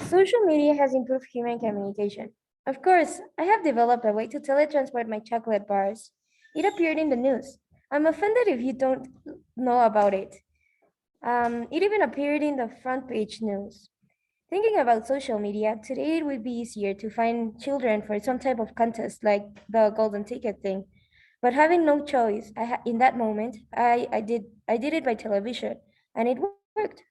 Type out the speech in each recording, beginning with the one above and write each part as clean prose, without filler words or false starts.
Social media has improved human communication. Of course, I have developed a way to teletransport my chocolate bars. It appeared in the news. I'm offended if you don't know about it. It even appeared in the front page news. Thinking about social media, today it would be easier to find children for some type of contest like the golden ticket thing. But having no choice, in that moment, I did it by television, and it worked.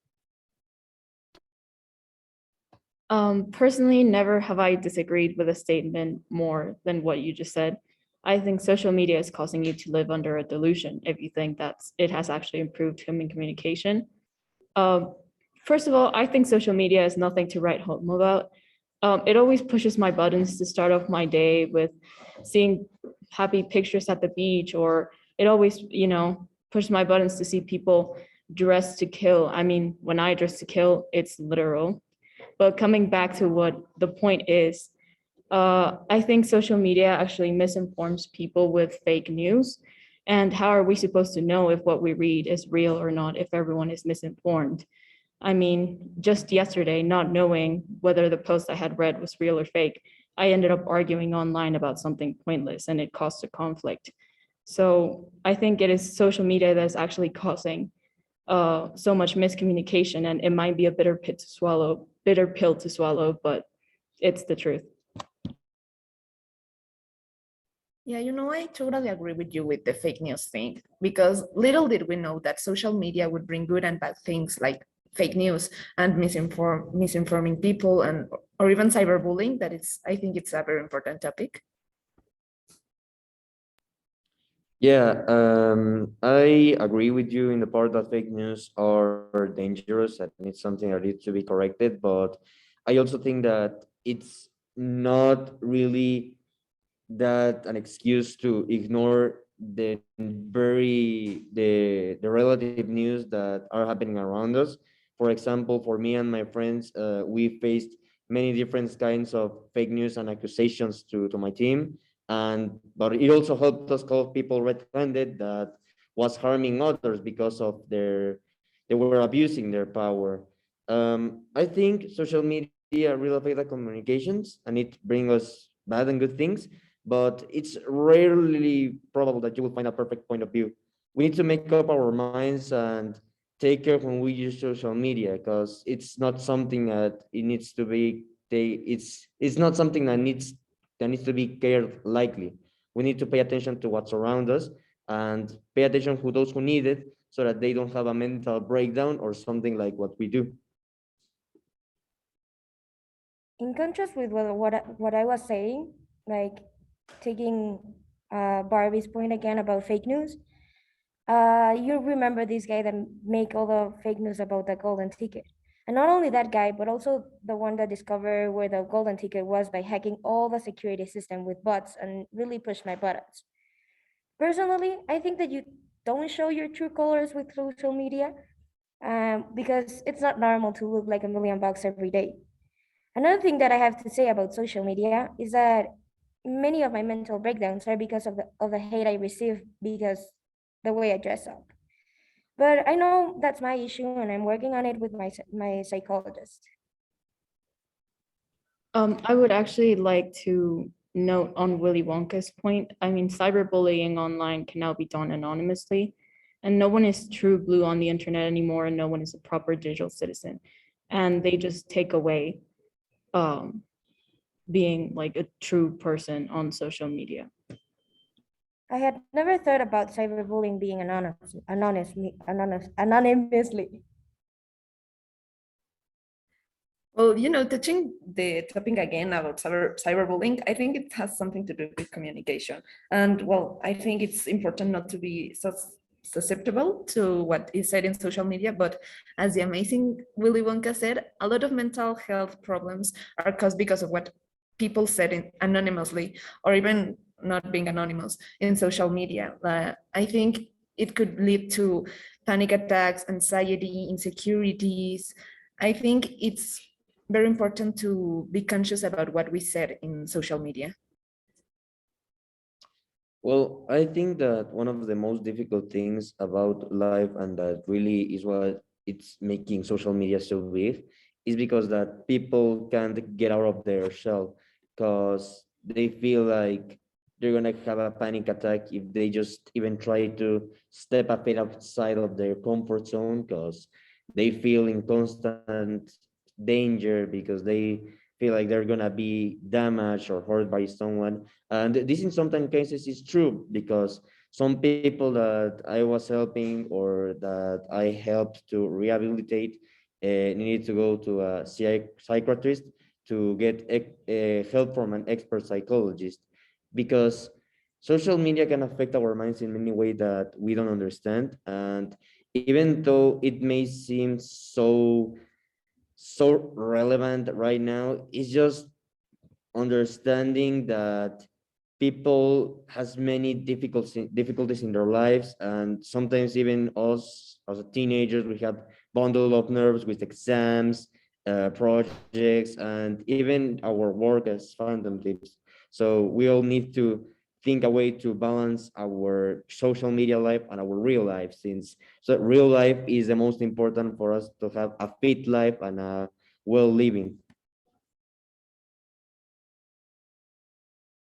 Personally, never have I disagreed with a statement more than what you just said. I think social media is causing you to live under a delusion if you think that it has actually improved human communication. Um, First of all, I think social media is nothing to write home about. It always pushes my buttons to start off my day with seeing happy pictures at the beach, or it always, pushes my buttons to see people dressed to kill. I mean, when I dress to kill, it's literal. But coming back to what the point is, I think social media actually misinforms people with fake news. And how are we supposed to know if what we read is real or not if everyone is misinformed? I mean, just yesterday, not knowing whether the post I had read was real or fake, I ended up arguing online about something pointless and it caused a conflict. So I think it is social media that's actually causing so much miscommunication, and it might be a bitter pill to swallow, but it's the truth. Yeah, I totally agree with you with the fake news thing, because little did we know that social media would bring good and bad things like fake news and misinforming people, and or even cyberbullying. I think it's a very important topic. Yeah, I agree with you in the part that fake news are dangerous and it's something that needs to be corrected. But I also think that it's not really that an excuse to ignore the relative news that are happening around us. For example, for me and my friends, we faced many different kinds of fake news and accusations to my team, and but it also helped us call people red-handed that was harming others because of they were abusing their power. I think social media really affect the communications and it brings us bad and good things, but it's rarely probable that you will find a perfect point of view. We need to make up our minds and take care when we use social media, because it's not something that it needs to be it's not something that needs to be cared lightly. We need to pay attention to what's around us and pay attention to those who need it so that they don't have a mental breakdown or something like what we do. In contrast with what I was saying, like taking Barbie's point again about fake news, you remember this guy that make all the fake news about the golden ticket. And not only that guy, but also the one that discovered where the golden ticket was by hacking all the security system with bots and really pushed my buttons. Personally, I think that you don't show your true colors with social media because it's not normal to look like $1 million every day. Another thing that I have to say about social media is that many of my mental breakdowns are because of the hate I receive because the way I dress up. But I know that's my issue and I'm working on it with my psychologist. I would actually like to note on Willy Wonka's point. I mean, cyberbullying online can now be done anonymously, and no one is true blue on the internet anymore, and no one is a proper digital citizen. And they just take away um, being like a true person on social media. I had never thought about cyberbullying being anonymously. Well, touching the topic again about cyberbullying, I think it has something to do with communication. And well, I think it's important not to be so susceptible to what is said in social media, but as the amazing Willy Wonka said, a lot of mental health problems are caused because of what people said anonymously, or even not being anonymous in social media. I think it could lead to panic attacks, anxiety, insecurities. I think it's very important to be conscious about what we said in social media. Well, I think that one of the most difficult things about life, and that really is what it's making social media so big, is because that people can't get out of their shell because they feel like they're gonna have a panic attack if they just even try to step a bit outside of their comfort zone because they feel in constant danger because they feel like they're gonna be damaged or hurt by someone. And this in some cases is true because some people that I was helping or that I helped to rehabilitate needed to go to a psychiatrist to get help from an expert psychologist because social media can affect our minds in many ways that we don't understand. And even though it may seem so relevant right now, it's just understanding that people has many difficulties in their lives, and sometimes even us as a teenagers we have bundle of nerves with exams, projects, and even our work as fandom tips. So we all need to think a way to balance our social media life and our real life, since so real life is the most important for us to have a fit life and a well living.